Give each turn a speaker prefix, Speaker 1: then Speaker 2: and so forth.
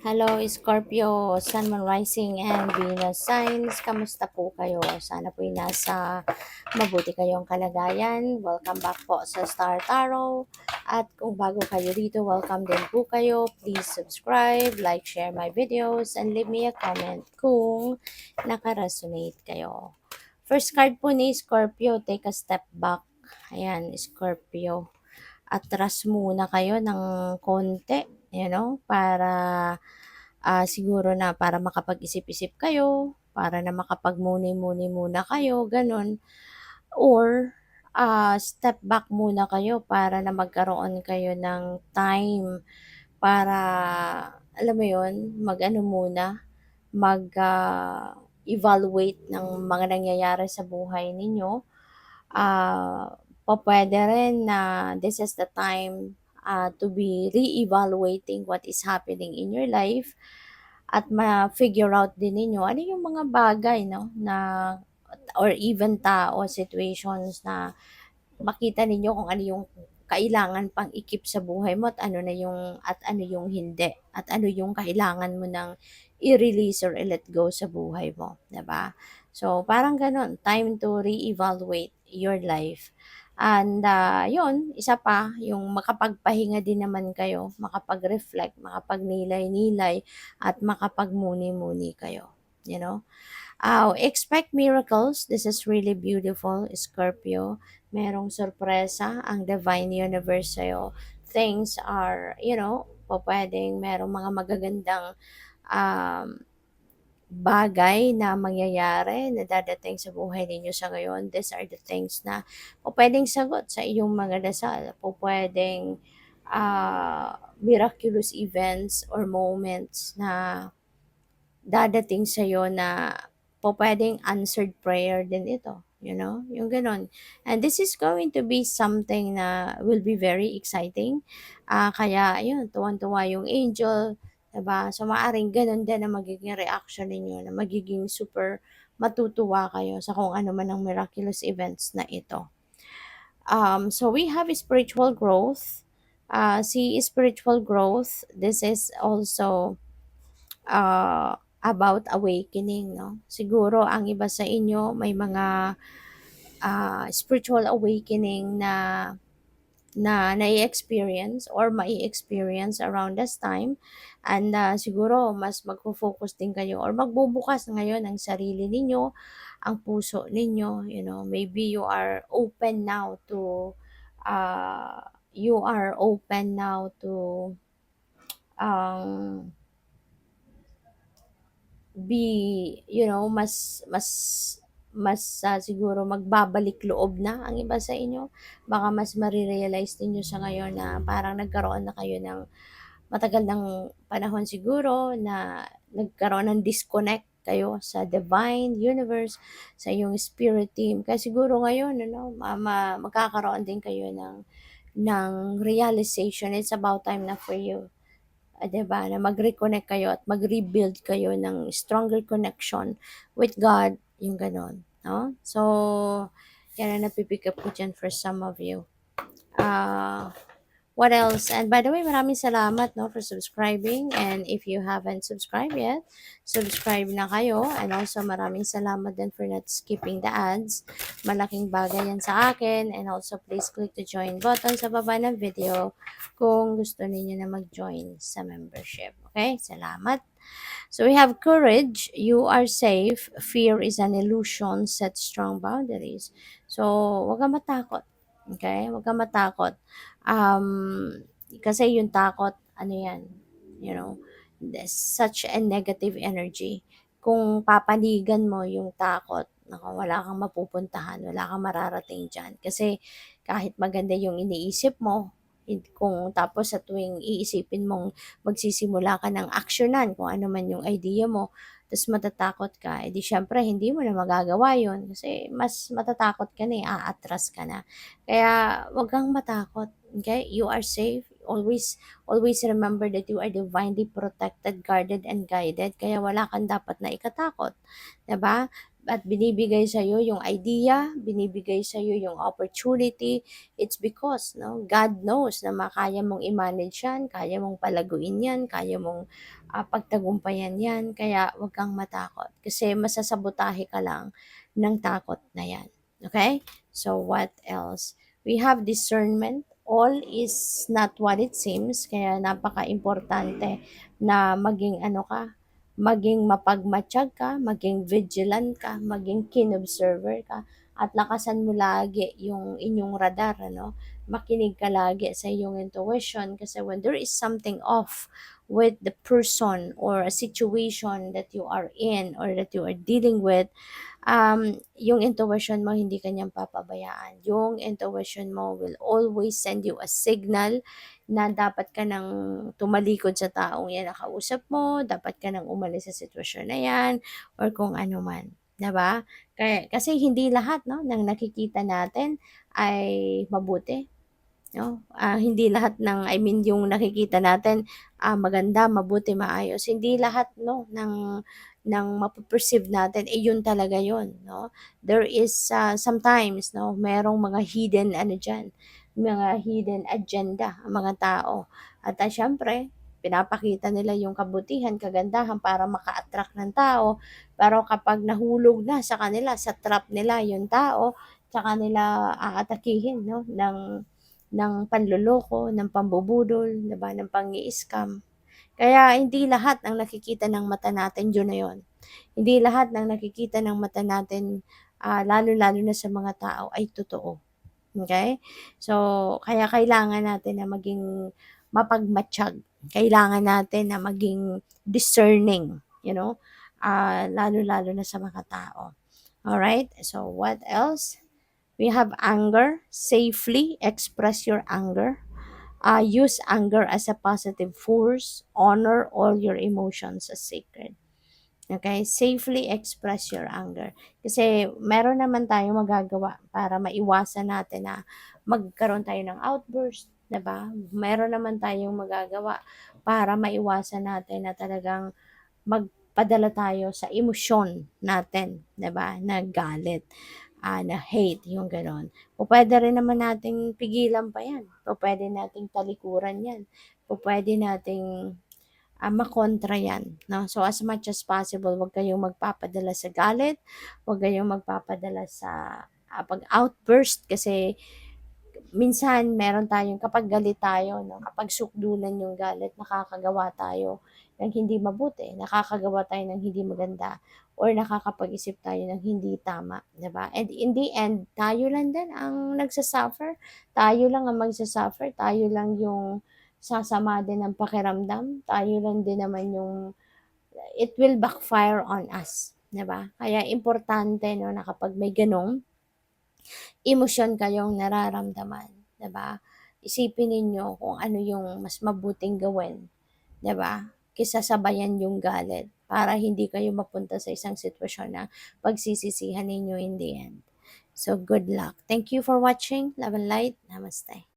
Speaker 1: Hello, Scorpio, Sun, Moon, Rising, and Venus signs. Kamusta po kayo? Sana po'y nasa mabuti kayong kalagayan. Welcome back po sa Star Tarot. At kung bago kayo dito, welcome din po kayo. Please subscribe, like, share my videos, and leave me a comment kung nakaresonate kayo. First card po ni Scorpio, take a step back. Ayan, Scorpio. Atras muna kayo ng konti, para siguro na para makapag-isip-isip kayo, para na makapagmuni-muni muna kayo, ganun. Or step back muna kayo para na magkaroon kayo ng time para, alam mo yun, mag-ano muna, mag-evaluate ng mga nangyayari sa buhay ninyo. Pupuwede rin na this is the time to be re-evaluating what is happening in your life at ma-figure out din ninyo ano yung mga bagay, no, na or even tao, situations na makita ninyo kung ano yung kailangan pang i-keep sa buhay mo at ano yung hindi at ano yung kailangan mo ng i-release or i-let go sa buhay mo, 'di ba? So parang gano'n, time to re-evaluate your life. And yun, isa pa, yung makapagpahinga din naman kayo, makapag-reflect, makapagnilay-nilay, at makapagmuni-muni kayo, you know? Expect miracles. This is really beautiful, Scorpio. Merong sorpresa ang divine universe sa'yo. Things are, pwedeng merong mga magagandang um, bagay na mangyayari na dadating sa buhay ninyo sa ngayon. These are the things na pwedeng sagot sa iyong mga dasal. Pwedeng miraculous events or moments na dadating sa'yo na pupuwedeng answered prayer din ito, yung gano'n. And this is going to be something na will be very exciting. Kaya ayun, tuwang-tuwa yung angel, 'di ba? So maaaring gano'n din ang magiging reaction ninyo na magiging super matutuwa kayo sa kung ano man ang miraculous events na ito. So we have spiritual growth. Si spiritual growth, this is also about awakening, no? Siguro ang iba sa inyo may mga spiritual awakening na nai-experience or mai-experience around this time. And siguro mas magfo-focus din kayo or magbubukas ngayon ang sarili ninyo, ang puso ninyo, maybe uh, you are open now to um, mas siguro magbabalik loob na ang iba sa inyo. Baka mas mare-realize ninyo sa ngayon na parang nagkaroon na kayo ng matagal ng panahon siguro na nagkaroon ng disconnect kayo sa divine universe, sa iyong spirit team. Kaya siguro ngayon, magkakaroon din kayo ng realization. It's about time na for you, 'di ba, na mag-reconnect kayo at mag-rebuild kayo ng stronger connection with God, yung gano'n, no? So, yan ang napipick up ko dyan for some of you. Ah, what else? And by the way, maraming salamat, no, for subscribing. And if you haven't subscribed yet, subscribe na kayo. And also, maraming salamat din for not skipping the ads. Malaking bagay yan sa akin. And also, please click the join button sa baba ng video kung gusto niyo na mag-join sa membership. Okay? Salamat. So we have courage. You are safe. Fear is an illusion. Set strong boundaries. So, wag kang matakot. Okay? Wag kang matakot. Kasi yung takot, ano yan, there's such a negative energy. Kung papanigan mo yung takot, naku, wala kang mapupuntahan, wala kang mararating dyan. Kasi kahit maganda yung iniisip mo, kung tapos sa tuwing iisipin mong magsisimula ka ng aksyonan kung ano man yung idea mo, tapos matatakot ka, edi syempre hindi mo na magagawa yun kasi mas matatakot ka na, aatras ka na. Kaya wag kang matakot, okay? You are safe. Always remember that you are divinely protected, guarded, and guided. Kaya wala kang dapat na ikatakot. 'Di ba? at binibigay sa'yo yung idea, binibigay sa'yo yung opportunity, it's because, no, God knows na kaya mong i-manage yan, kaya mong palaguin yan, kaya mong pagtagumpayan yan, kaya huwag kang matakot kasi masasabotahe ka lang ng takot na yan. Okay? So, what else? We have discernment. All is not what it seems, kaya napaka-importante na maging ano ka, maging mapagmatyag ka, maging vigilant ka, maging keen observer ka, at lakasan mo lagi yung inyong radar, ano? Makinig ka lagi sa iyong intuition kasi when there is something off with the person or a situation that you are in or that you are dealing with, yung intuition mo hindi kanyang papabayaan. Yung intuition mo will always send you a signal na dapat ka nang tumalikod sa taong yan na kausap mo, dapat ka nang umalis sa sitwasyon na yan, or kung ano man. 'Di ba? Kasi hindi lahat, no, ng nakikita natin ay mabuti. No? Hindi lahat ng, I mean, yung nakikita natin, maganda, mabuti, maayos. Hindi lahat, no, ng mapaperceive natin, yun talaga yun, no? There is, sometimes, no, merong mga hidden, ano dyan, mga hidden agenda, ang mga tao. At syempre, pinapakita nila yung kabutihan, kagandahan para maka-attract ng tao. Pero kapag nahulog na sa kanila, sa trap nila yung tao, tsaka nila aatakihin, no, ng panloloko, ng pambubudol, 'di ba, ng pangi-scam. Kaya hindi lahat ng nakikita ng mata natin yun na yun. Hindi lahat ng nakikita ng mata natin, lalo-lalo na sa mga tao ay totoo. Okay? So, kaya kailangan natin na maging mapagmatyag. Kailangan natin na maging discerning, lalo-lalo na sa mga tao. Alright? So, what else? We have anger. Safely express your anger. Use anger as a positive force. Honor all your emotions as sacred. Okay? Safely express your anger. Kasi meron naman tayong magagawa para maiwasan natin na magkaroon tayo ng outburst. 'Di ba? Meron naman tayong magagawa para maiwasan natin na talagang magpadala tayo sa emosyon natin, 'di ba? Na galit, na hate, yung gano'n. Pupuwede rin naman nating pigilan pa 'yan. Pupuwede nating talikuran 'yan. Pupuwede nating makontra 'yan, 'no? So, as much as possible, huwag kayong magpapadala sa galit, huwag kayong magpapadala sa pag-outburst kasi minsan meron tayong kapag galit tayo, 'no, kapag sukdulan yung galit, nakakagawa tayo ng hindi mabuti, nakakagawa tayo ng hindi maganda, or nakakapag-isip tayo ng hindi tama, 'di ba? And in the end, tayo lang din ang nagsa-suffer, tayo lang ang magsa-suffer, tayo lang yung sasama din ng pakiramdam, tayo lang din naman yung it will backfire on us, 'di ba? Kaya importante, 'no, na kapag may gano'ng emosyon kayong nararamdaman, 'di ba? Isipin ninyo kung ano yung mas mabuting gawin, 'di ba? Kaysa sabayan yung galit para hindi kayo mapunta sa isang sitwasyon na pagsisisihan ninyo in the end. So, good luck. Thank you for watching. Love and light. Namaste.